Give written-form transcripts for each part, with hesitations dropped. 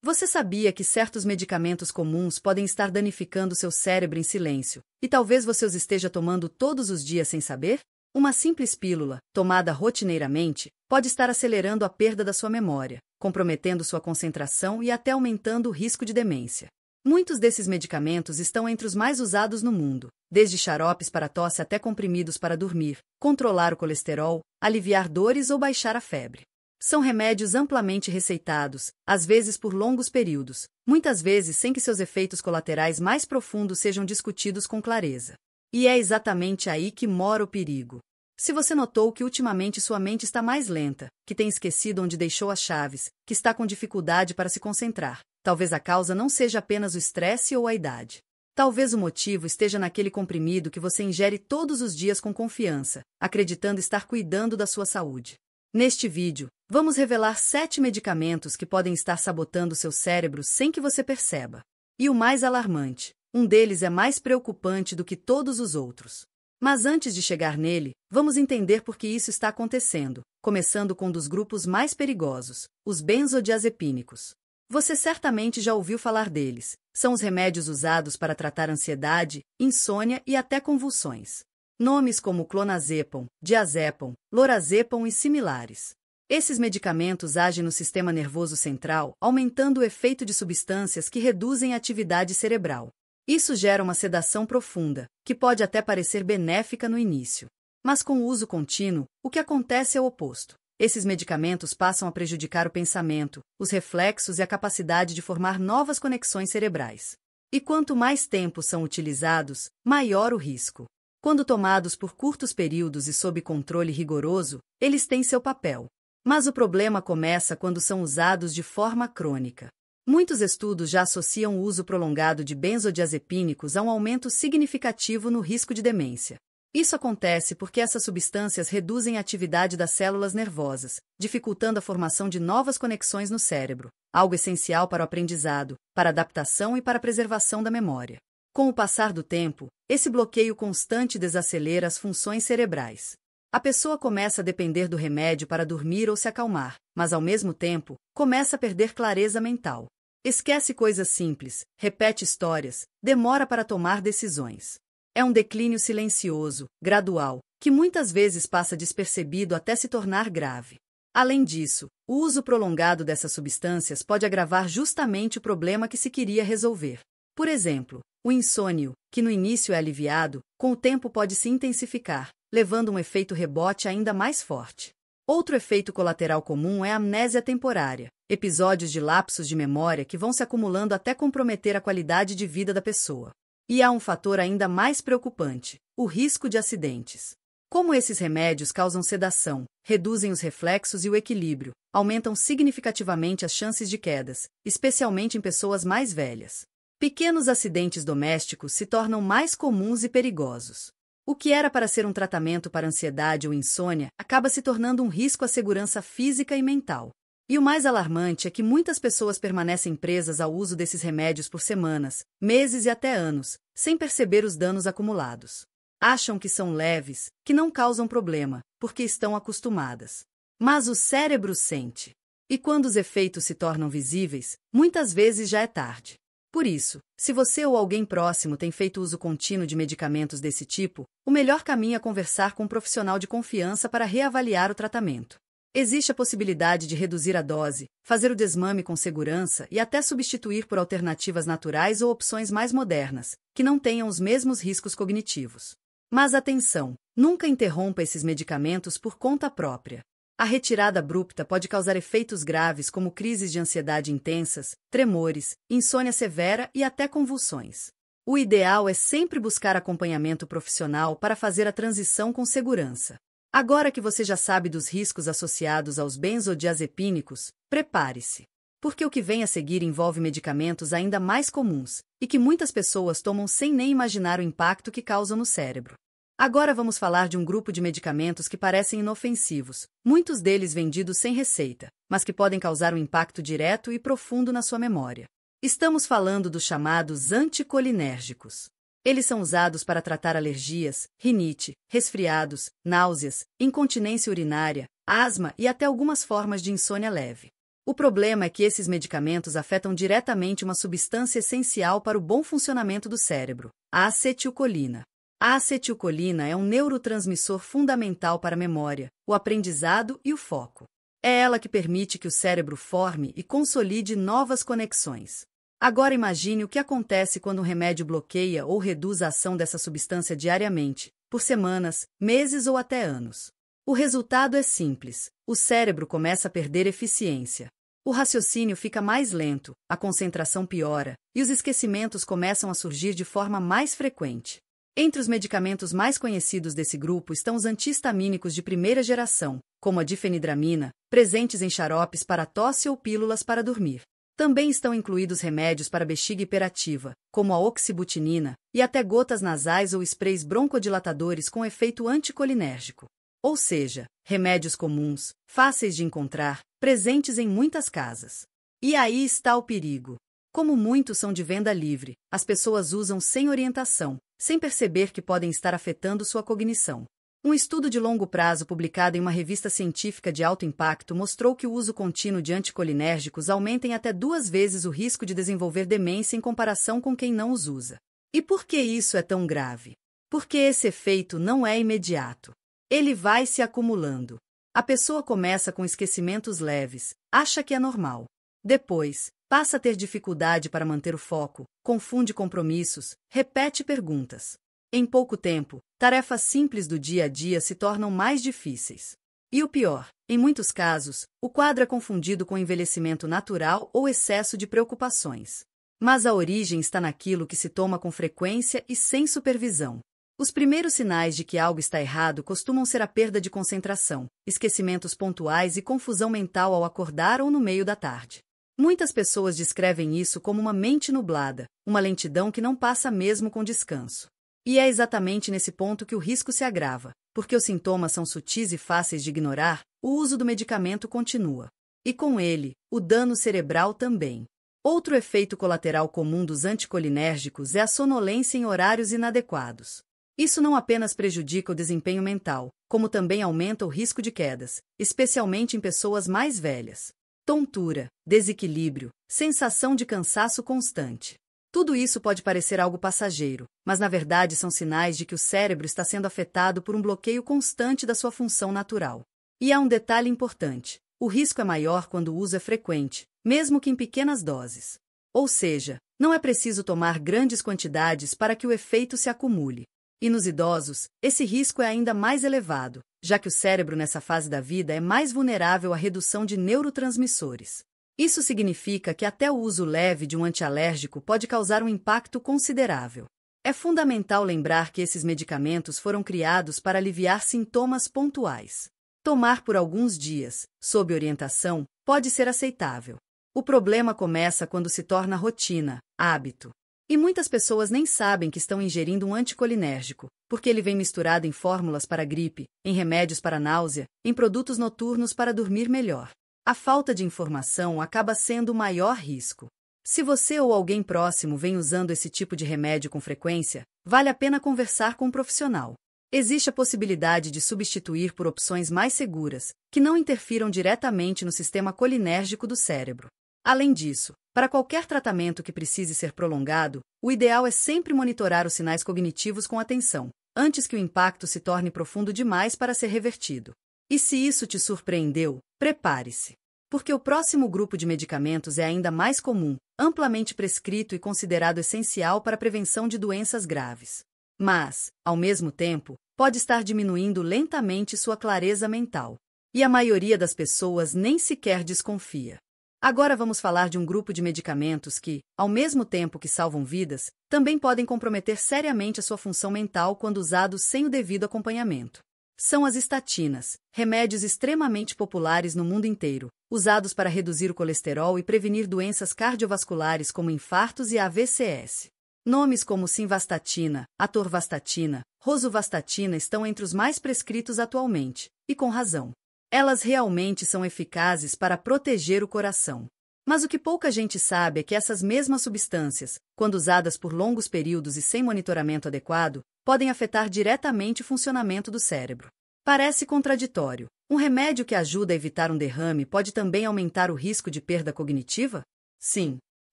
Você sabia que certos medicamentos comuns podem estar danificando seu cérebro em silêncio, e talvez você os esteja tomando todos os dias sem saber? Uma simples pílula, tomada rotineiramente, pode estar acelerando a perda da sua memória, comprometendo sua concentração e até aumentando o risco de demência. Muitos desses medicamentos estão entre os mais usados no mundo, desde xaropes para tosse até comprimidos para dormir, controlar o colesterol, aliviar dores ou baixar a febre. São remédios amplamente receitados, às vezes por longos períodos, muitas vezes sem que seus efeitos colaterais mais profundos sejam discutidos com clareza. E é exatamente aí que mora o perigo. Se você notou que ultimamente sua mente está mais lenta, que tem esquecido onde deixou as chaves, que está com dificuldade para se concentrar, talvez a causa não seja apenas o estresse ou a idade. Talvez o motivo esteja naquele comprimido que você ingere todos os dias com confiança, acreditando estar cuidando da sua saúde. Neste vídeo, vamos revelar 7 medicamentos que podem estar sabotando seu cérebro sem que você perceba. E o mais alarmante, um deles é mais preocupante do que todos os outros. Mas antes de chegar nele, vamos entender por que isso está acontecendo, começando com um dos grupos mais perigosos, os benzodiazepínicos. Você certamente já ouviu falar deles. São os remédios usados para tratar ansiedade, insônia e até convulsões. Nomes como clonazepam, diazepam, lorazepam e similares. Esses medicamentos agem no sistema nervoso central, aumentando o efeito de substâncias que reduzem a atividade cerebral. Isso gera uma sedação profunda, que pode até parecer benéfica no início. Mas com o uso contínuo, o que acontece é o oposto. Esses medicamentos passam a prejudicar o pensamento, os reflexos e a capacidade de formar novas conexões cerebrais. E quanto mais tempo são utilizados, maior o risco. Quando tomados por curtos períodos e sob controle rigoroso, eles têm seu papel. Mas o problema começa quando são usados de forma crônica. Muitos estudos já associam o uso prolongado de benzodiazepínicos a um aumento significativo no risco de demência. Isso acontece porque essas substâncias reduzem a atividade das células nervosas, dificultando a formação de novas conexões no cérebro, algo essencial para o aprendizado, para a adaptação e para a preservação da memória. Com o passar do tempo, esse bloqueio constante desacelera as funções cerebrais. A pessoa começa a depender do remédio para dormir ou se acalmar, mas ao mesmo tempo, começa a perder clareza mental. Esquece coisas simples, repete histórias, demora para tomar decisões. É um declínio silencioso, gradual, que muitas vezes passa despercebido até se tornar grave. Além disso, o uso prolongado dessas substâncias pode agravar justamente o problema que se queria resolver. Por exemplo, o insônia, que no início é aliviado, com o tempo pode se intensificar, levando um efeito rebote ainda mais forte. Outro efeito colateral comum é a amnésia temporária, episódios de lapsos de memória que vão se acumulando até comprometer a qualidade de vida da pessoa. E há um fator ainda mais preocupante, o risco de acidentes. Como esses remédios causam sedação, reduzem os reflexos e o equilíbrio, aumentam significativamente as chances de quedas, especialmente em pessoas mais velhas. Pequenos acidentes domésticos se tornam mais comuns e perigosos. O que era para ser um tratamento para ansiedade ou insônia acaba se tornando um risco à segurança física e mental. E o mais alarmante é que muitas pessoas permanecem presas ao uso desses remédios por semanas, meses e até anos, sem perceber os danos acumulados. Acham que são leves, que não causam problema, porque estão acostumadas. Mas o cérebro sente. E quando os efeitos se tornam visíveis, muitas vezes já é tarde. Por isso, se você ou alguém próximo tem feito uso contínuo de medicamentos desse tipo, o melhor caminho é conversar com um profissional de confiança para reavaliar o tratamento. Existe a possibilidade de reduzir a dose, fazer o desmame com segurança e até substituir por alternativas naturais ou opções mais modernas, que não tenham os mesmos riscos cognitivos. Mas atenção, nunca interrompa esses medicamentos por conta própria. A retirada abrupta pode causar efeitos graves como crises de ansiedade intensas, tremores, insônia severa e até convulsões. O ideal é sempre buscar acompanhamento profissional para fazer a transição com segurança. Agora que você já sabe dos riscos associados aos benzodiazepínicos, prepare-se. Porque o que vem a seguir envolve medicamentos ainda mais comuns, e que muitas pessoas tomam sem nem imaginar o impacto que causam no cérebro. Agora vamos falar de um grupo de medicamentos que parecem inofensivos, muitos deles vendidos sem receita, mas que podem causar um impacto direto e profundo na sua memória. Estamos falando dos chamados anticolinérgicos. Eles são usados para tratar alergias, rinite, resfriados, náuseas, incontinência urinária, asma e até algumas formas de insônia leve. O problema é que esses medicamentos afetam diretamente uma substância essencial para o bom funcionamento do cérebro, a acetilcolina. A acetilcolina é um neurotransmissor fundamental para a memória, o aprendizado e o foco. É ela que permite que o cérebro forme e consolide novas conexões. Agora imagine o que acontece quando um remédio bloqueia ou reduz a ação dessa substância diariamente, por semanas, meses ou até anos. O resultado é simples: o cérebro começa a perder eficiência. O raciocínio fica mais lento, a concentração piora, e os esquecimentos começam a surgir de forma mais frequente. Entre os medicamentos mais conhecidos desse grupo estão os anti-histamínicos de primeira geração, como a difenidramina, presentes em xaropes para tosse ou pílulas para dormir. Também estão incluídos remédios para bexiga hiperativa, como a oxibutinina, e até gotas nasais ou sprays broncodilatadores com efeito anticolinérgico. Ou seja, remédios comuns, fáceis de encontrar, presentes em muitas casas. E aí está o perigo. Como muitos são de venda livre, as pessoas usam sem orientação, sem perceber que podem estar afetando sua cognição. Um estudo de longo prazo publicado em uma revista científica de alto impacto mostrou que o uso contínuo de anticolinérgicos aumenta em até 2 vezes o risco de desenvolver demência em comparação com quem não os usa. E por que isso é tão grave? Porque esse efeito não é imediato. Ele vai se acumulando. A pessoa começa com esquecimentos leves, acha que é normal. Depois, passa a ter dificuldade para manter o foco, confunde compromissos, repete perguntas. Em pouco tempo, tarefas simples do dia a dia se tornam mais difíceis. E o pior, em muitos casos, o quadro é confundido com envelhecimento natural ou excesso de preocupações. Mas a origem está naquilo que se toma com frequência e sem supervisão. Os primeiros sinais de que algo está errado costumam ser a perda de concentração, esquecimentos pontuais e confusão mental ao acordar ou no meio da tarde. Muitas pessoas descrevem isso como uma mente nublada, uma lentidão que não passa mesmo com descanso. E é exatamente nesse ponto que o risco se agrava, porque os sintomas são sutis e fáceis de ignorar, o uso do medicamento continua. E com ele, o dano cerebral também. Outro efeito colateral comum dos anticolinérgicos é a sonolência em horários inadequados. Isso não apenas prejudica o desempenho mental, como também aumenta o risco de quedas, especialmente em pessoas mais velhas. Tontura, desequilíbrio, sensação de cansaço constante. Tudo isso pode parecer algo passageiro, mas na verdade são sinais de que o cérebro está sendo afetado por um bloqueio constante da sua função natural. E há um detalhe importante: o risco é maior quando o uso é frequente, mesmo que em pequenas doses. Ou seja, não é preciso tomar grandes quantidades para que o efeito se acumule. E nos idosos, esse risco é ainda mais elevado, já que o cérebro nessa fase da vida é mais vulnerável à redução de neurotransmissores. Isso significa que até o uso leve de um antialérgico pode causar um impacto considerável. É fundamental lembrar que esses medicamentos foram criados para aliviar sintomas pontuais. Tomar por alguns dias, sob orientação, pode ser aceitável. O problema começa quando se torna rotina, hábito. E muitas pessoas nem sabem que estão ingerindo um anticolinérgico, porque ele vem misturado em fórmulas para gripe, em remédios para náusea, em produtos noturnos para dormir melhor. A falta de informação acaba sendo o maior risco. Se você ou alguém próximo vem usando esse tipo de remédio com frequência, vale a pena conversar com um profissional. Existe a possibilidade de substituir por opções mais seguras, que não interfiram diretamente no sistema colinérgico do cérebro. Além disso, para qualquer tratamento que precise ser prolongado, o ideal é sempre monitorar os sinais cognitivos com atenção, antes que o impacto se torne profundo demais para ser revertido. E se isso te surpreendeu, prepare-se. Porque o próximo grupo de medicamentos é ainda mais comum, amplamente prescrito e considerado essencial para a prevenção de doenças graves. Mas, ao mesmo tempo, pode estar diminuindo lentamente sua clareza mental. E a maioria das pessoas nem sequer desconfia. Agora vamos falar de um grupo de medicamentos que, ao mesmo tempo que salvam vidas, também podem comprometer seriamente a sua função mental quando usados sem o devido acompanhamento. São as estatinas, remédios extremamente populares no mundo inteiro, usados para reduzir o colesterol e prevenir doenças cardiovasculares como infartos e AVCs. Nomes como simvastatina, atorvastatina, rosuvastatina estão entre os mais prescritos atualmente, e com razão. Elas realmente são eficazes para proteger o coração. Mas o que pouca gente sabe é que essas mesmas substâncias, quando usadas por longos períodos e sem monitoramento adequado, podem afetar diretamente o funcionamento do cérebro. Parece contraditório, Um remédio que ajuda a evitar um derrame pode também aumentar o risco de perda cognitiva? Sim,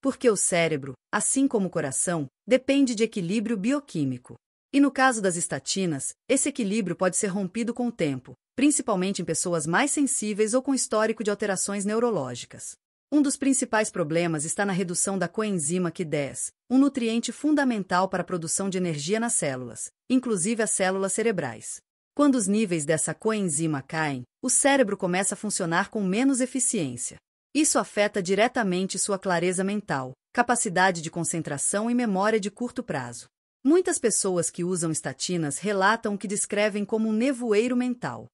porque o cérebro, assim como o coração, depende de equilíbrio bioquímico. E no caso das estatinas, esse equilíbrio pode ser rompido com o tempo, principalmente em pessoas mais sensíveis ou com histórico de alterações neurológicas. Um dos principais problemas está na redução da coenzima Q10, um nutriente fundamental para a produção de energia nas células, inclusive as células cerebrais. Quando os níveis dessa coenzima caem, o cérebro começa a funcionar com menos eficiência. Isso afeta diretamente sua clareza mental, capacidade de concentração e memória de curto prazo. Muitas pessoas que usam estatinas relatam o que descrevem como um nevoeiro mental.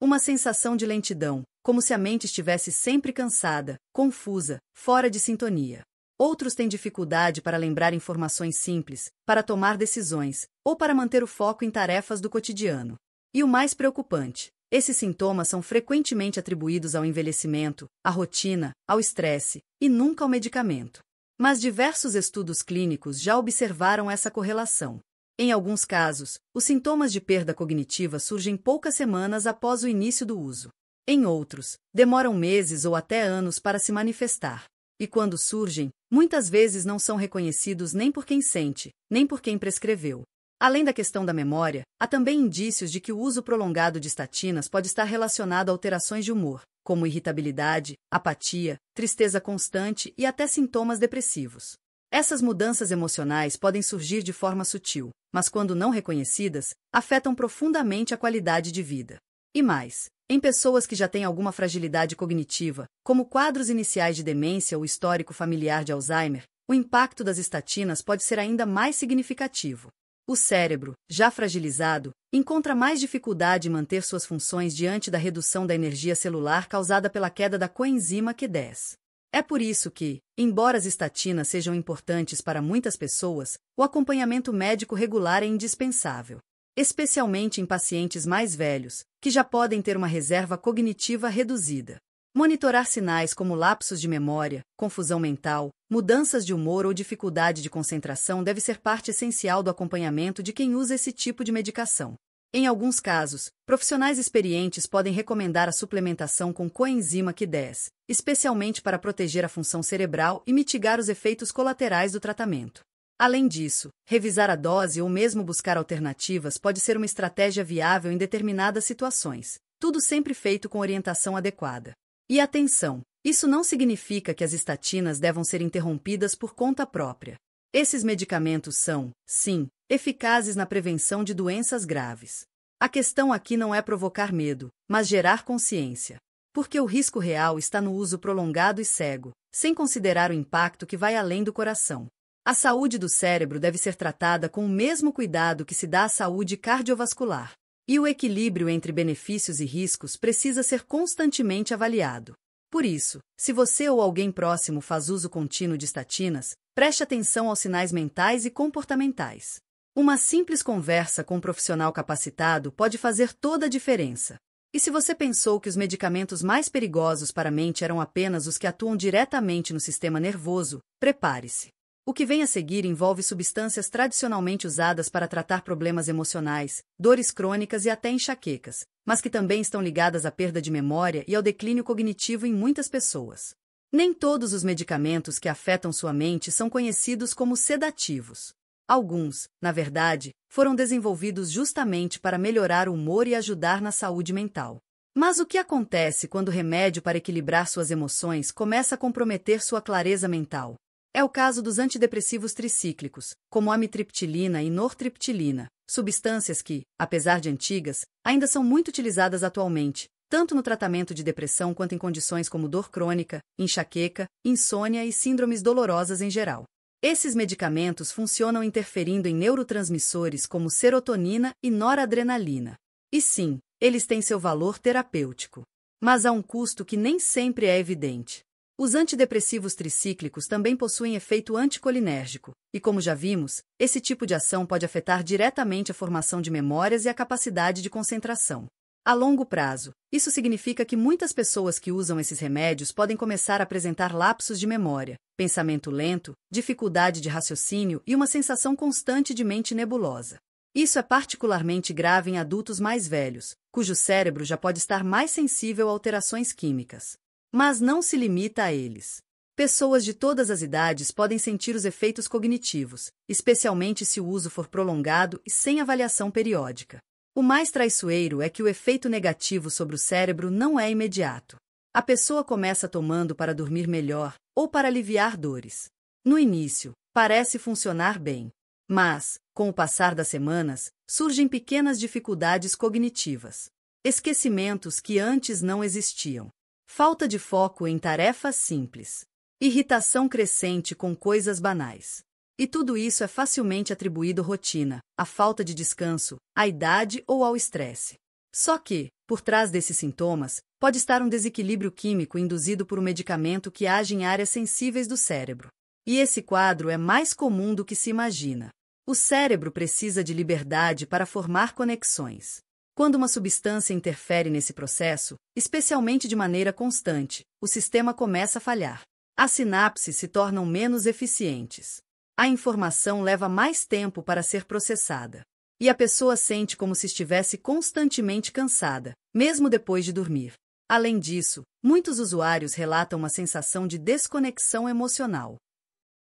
Uma sensação de lentidão, como se a mente estivesse sempre cansada, confusa, fora de sintonia. Outros têm dificuldade para lembrar informações simples, para tomar decisões, ou para manter o foco em tarefas do cotidiano. E o mais preocupante, esses sintomas são frequentemente atribuídos ao envelhecimento, à rotina, ao estresse, e nunca ao medicamento. Mas diversos estudos clínicos já observaram essa correlação. Em alguns casos, os sintomas de perda cognitiva surgem poucas semanas após o início do uso. Em outros, demoram meses ou até anos para se manifestar. E quando surgem, muitas vezes não são reconhecidos nem por quem sente, nem por quem prescreveu. Além da questão da memória, há também indícios de que o uso prolongado de estatinas pode estar relacionado a alterações de humor, como irritabilidade, apatia, tristeza constante e até sintomas depressivos. Essas mudanças emocionais podem surgir de forma sutil, mas quando não reconhecidas, afetam profundamente a qualidade de vida. E mais, em pessoas que já têm alguma fragilidade cognitiva, como quadros iniciais de demência ou histórico familiar de Alzheimer, o impacto das estatinas pode ser ainda mais significativo. O cérebro, já fragilizado, encontra mais dificuldade em manter suas funções diante da redução da energia celular causada pela queda da coenzima Q10. É por isso que, embora as estatinas sejam importantes para muitas pessoas, o acompanhamento médico regular é indispensável, especialmente em pacientes mais velhos, que já podem ter uma reserva cognitiva reduzida. Monitorar sinais como lapsos de memória, confusão mental, mudanças de humor ou dificuldade de concentração deve ser parte essencial do acompanhamento de quem usa esse tipo de medicação. Em alguns casos, profissionais experientes podem recomendar a suplementação com coenzima Q10, especialmente para proteger a função cerebral e mitigar os efeitos colaterais do tratamento. Além disso, revisar a dose ou mesmo buscar alternativas pode ser uma estratégia viável em determinadas situações, tudo sempre feito com orientação adequada. E atenção, isso não significa que as estatinas devam ser interrompidas por conta própria. Esses medicamentos são, sim, eficazes na prevenção de doenças graves. A questão aqui não é provocar medo, mas gerar consciência. Porque o risco real está no uso prolongado e cego, sem considerar o impacto que vai além do coração. A saúde do cérebro deve ser tratada com o mesmo cuidado que se dá à saúde cardiovascular. E o equilíbrio entre benefícios e riscos precisa ser constantemente avaliado. Por isso, se você ou alguém próximo faz uso contínuo de estatinas, preste atenção aos sinais mentais e comportamentais. Uma simples conversa com um profissional capacitado pode fazer toda a diferença. E se você pensou que os medicamentos mais perigosos para a mente eram apenas os que atuam diretamente no sistema nervoso, prepare-se. O que vem a seguir envolve substâncias tradicionalmente usadas para tratar problemas emocionais, dores crônicas e até enxaquecas, mas que também estão ligadas à perda de memória e ao declínio cognitivo em muitas pessoas. Nem todos os medicamentos que afetam sua mente são conhecidos como sedativos. Alguns, na verdade, foram desenvolvidos justamente para melhorar o humor e ajudar na saúde mental. Mas o que acontece quando o remédio para equilibrar suas emoções começa a comprometer sua clareza mental? É o caso dos antidepressivos tricíclicos, como amitriptilina e nortriptilina, substâncias que, apesar de antigas, ainda são muito utilizadas atualmente, tanto no tratamento de depressão quanto em condições como dor crônica, enxaqueca, insônia e síndromes dolorosas em geral. Esses medicamentos funcionam interferindo em neurotransmissores como serotonina e noradrenalina. E sim, eles têm seu valor terapêutico. Mas há um custo que nem sempre é evidente. Os antidepressivos tricíclicos também possuem efeito anticolinérgico, e como já vimos, esse tipo de ação pode afetar diretamente a formação de memórias e a capacidade de concentração. A longo prazo, isso significa que muitas pessoas que usam esses remédios podem começar a apresentar lapsos de memória, pensamento lento, dificuldade de raciocínio e uma sensação constante de mente nebulosa. Isso é particularmente grave em adultos mais velhos, cujo cérebro já pode estar mais sensível a alterações químicas. Mas não se limita a eles. Pessoas de todas as idades podem sentir os efeitos cognitivos, especialmente se o uso for prolongado e sem avaliação periódica. O mais traiçoeiro é que o efeito negativo sobre o cérebro não é imediato. A pessoa começa tomando para dormir melhor ou para aliviar dores. No início, parece funcionar bem. Mas, com o passar das semanas, surgem pequenas dificuldades cognitivas. Esquecimentos que antes não existiam. Falta de foco em tarefas simples. Irritação crescente com coisas banais. E tudo isso é facilmente atribuído à rotina, à falta de descanso, à idade ou ao estresse. Só que, por trás desses sintomas, pode estar um desequilíbrio químico induzido por um medicamento que age em áreas sensíveis do cérebro. E esse quadro é mais comum do que se imagina. O cérebro precisa de liberdade para formar conexões. Quando uma substância interfere nesse processo, especialmente de maneira constante, o sistema começa a falhar. As sinapses se tornam menos eficientes. A informação leva mais tempo para ser processada. E a pessoa sente como se estivesse constantemente cansada, mesmo depois de dormir. Além disso, muitos usuários relatam uma sensação de desconexão emocional.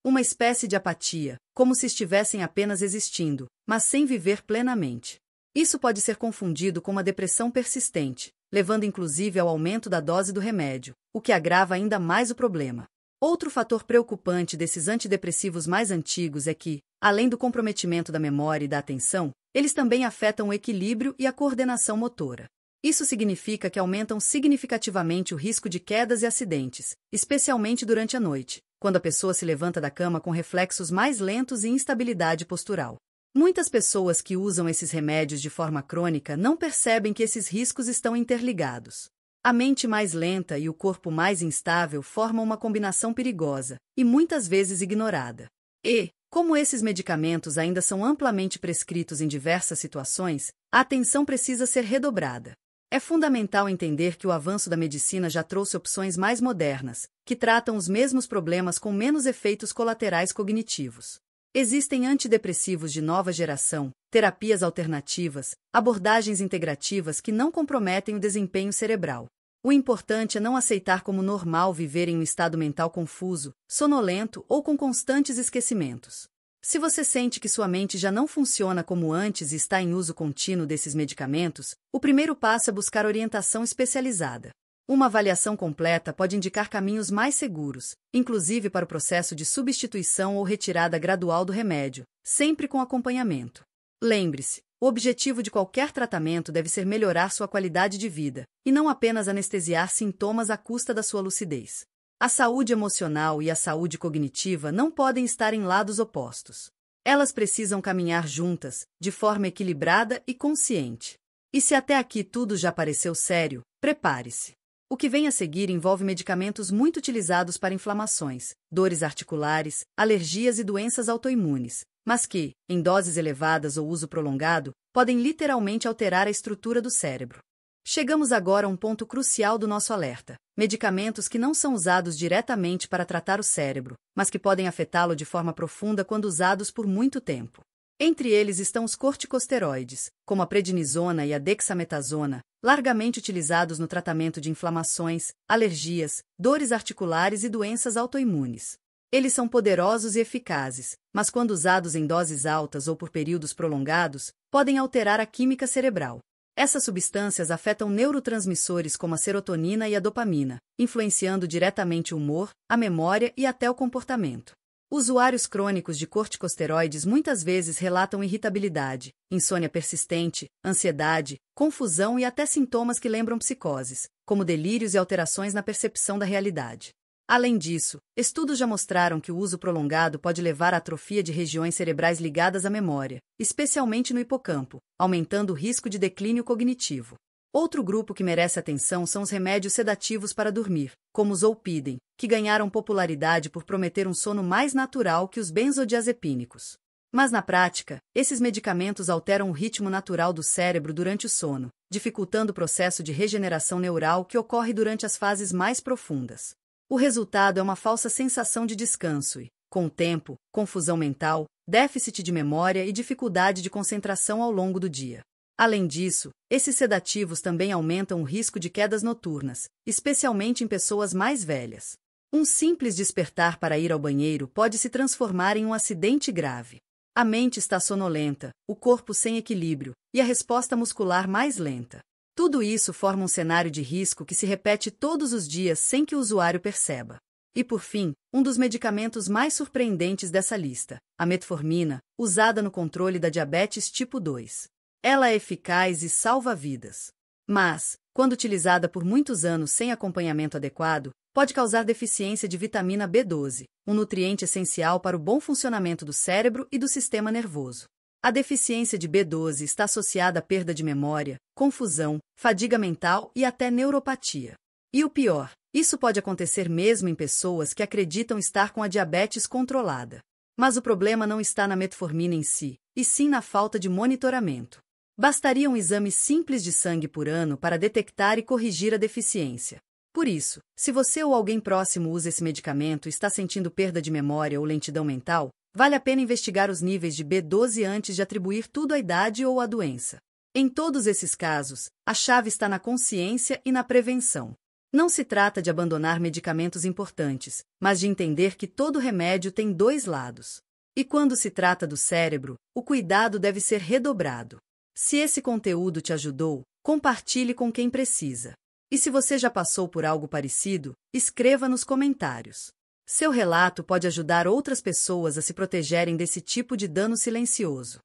Uma espécie de apatia, como se estivessem apenas existindo, mas sem viver plenamente. Isso pode ser confundido com uma depressão persistente, levando inclusive ao aumento da dose do remédio, o que agrava ainda mais o problema. Outro fator preocupante desses antidepressivos mais antigos é que, além do comprometimento da memória e da atenção, eles também afetam o equilíbrio e a coordenação motora. Isso significa que aumentam significativamente o risco de quedas e acidentes, especialmente durante a noite, quando a pessoa se levanta da cama com reflexos mais lentos e instabilidade postural. Muitas pessoas que usam esses remédios de forma crônica não percebem que esses riscos estão interligados. A mente mais lenta e o corpo mais instável formam uma combinação perigosa, e muitas vezes ignorada. E, como esses medicamentos ainda são amplamente prescritos em diversas situações, a atenção precisa ser redobrada. É fundamental entender que o avanço da medicina já trouxe opções mais modernas, que tratam os mesmos problemas com menos efeitos colaterais cognitivos. Existem antidepressivos de nova geração, terapias alternativas, abordagens integrativas que não comprometem o desempenho cerebral. O importante é não aceitar como normal viver em um estado mental confuso, sonolento ou com constantes esquecimentos. Se você sente que sua mente já não funciona como antes e está em uso contínuo desses medicamentos, o primeiro passo é buscar orientação especializada. Uma avaliação completa pode indicar caminhos mais seguros, inclusive para o processo de substituição ou retirada gradual do remédio, sempre com acompanhamento. Lembre-se, o objetivo de qualquer tratamento deve ser melhorar sua qualidade de vida, e não apenas anestesiar sintomas à custa da sua lucidez. A saúde emocional e a saúde cognitiva não podem estar em lados opostos. Elas precisam caminhar juntas, de forma equilibrada e consciente. E se até aqui tudo já pareceu sério, prepare-se. O que vem a seguir envolve medicamentos muito utilizados para inflamações, dores articulares, alergias e doenças autoimunes, mas que, em doses elevadas ou uso prolongado, podem literalmente alterar a estrutura do cérebro. Chegamos agora a um ponto crucial do nosso alerta: medicamentos que não são usados diretamente para tratar o cérebro, mas que podem afetá-lo de forma profunda quando usados por muito tempo. Entre eles estão os corticosteroides, como a prednisona e a dexametasona, largamente utilizados no tratamento de inflamações, alergias, dores articulares e doenças autoimunes. Eles são poderosos e eficazes, mas quando usados em doses altas ou por períodos prolongados, podem alterar a química cerebral. Essas substâncias afetam neurotransmissores como a serotonina e a dopamina, influenciando diretamente o humor, a memória e até o comportamento. Usuários crônicos de corticosteroides muitas vezes relatam irritabilidade, insônia persistente, ansiedade, confusão e até sintomas que lembram psicoses, como delírios e alterações na percepção da realidade. Além disso, estudos já mostraram que o uso prolongado pode levar à atrofia de regiões cerebrais ligadas à memória, especialmente no hipocampo, aumentando o risco de declínio cognitivo. Outro grupo que merece atenção são os remédios sedativos para dormir, como o Zolpidem, que ganharam popularidade por prometer um sono mais natural que os benzodiazepínicos. Mas na prática, esses medicamentos alteram o ritmo natural do cérebro durante o sono, dificultando o processo de regeneração neural que ocorre durante as fases mais profundas. O resultado é uma falsa sensação de descanso e, com o tempo, confusão mental, déficit de memória e dificuldade de concentração ao longo do dia. Além disso, esses sedativos também aumentam o risco de quedas noturnas, especialmente em pessoas mais velhas. Um simples despertar para ir ao banheiro pode se transformar em um acidente grave. A mente está sonolenta, o corpo sem equilíbrio e a resposta muscular mais lenta. Tudo isso forma um cenário de risco que se repete todos os dias sem que o usuário perceba. E por fim, um dos medicamentos mais surpreendentes dessa lista, a metformina, usada no controle da diabetes tipo 2. Ela é eficaz e salva vidas. Mas, quando utilizada por muitos anos sem acompanhamento adequado, pode causar deficiência de vitamina B12, um nutriente essencial para o bom funcionamento do cérebro e do sistema nervoso. A deficiência de B12 está associada à perda de memória, confusão, fadiga mental e até neuropatia. E o pior, isso pode acontecer mesmo em pessoas que acreditam estar com a diabetes controlada. Mas o problema não está na metformina em si, e sim na falta de monitoramento. Bastaria um exame simples de sangue por ano para detectar e corrigir a deficiência. Por isso, se você ou alguém próximo usa esse medicamento e está sentindo perda de memória ou lentidão mental, vale a pena investigar os níveis de B12 antes de atribuir tudo à idade ou à doença. Em todos esses casos, a chave está na consciência e na prevenção. Não se trata de abandonar medicamentos importantes, mas de entender que todo remédio tem dois lados. E quando se trata do cérebro, o cuidado deve ser redobrado. Se esse conteúdo te ajudou, compartilhe com quem precisa. E se você já passou por algo parecido, escreva nos comentários. Seu relato pode ajudar outras pessoas a se protegerem desse tipo de dano silencioso.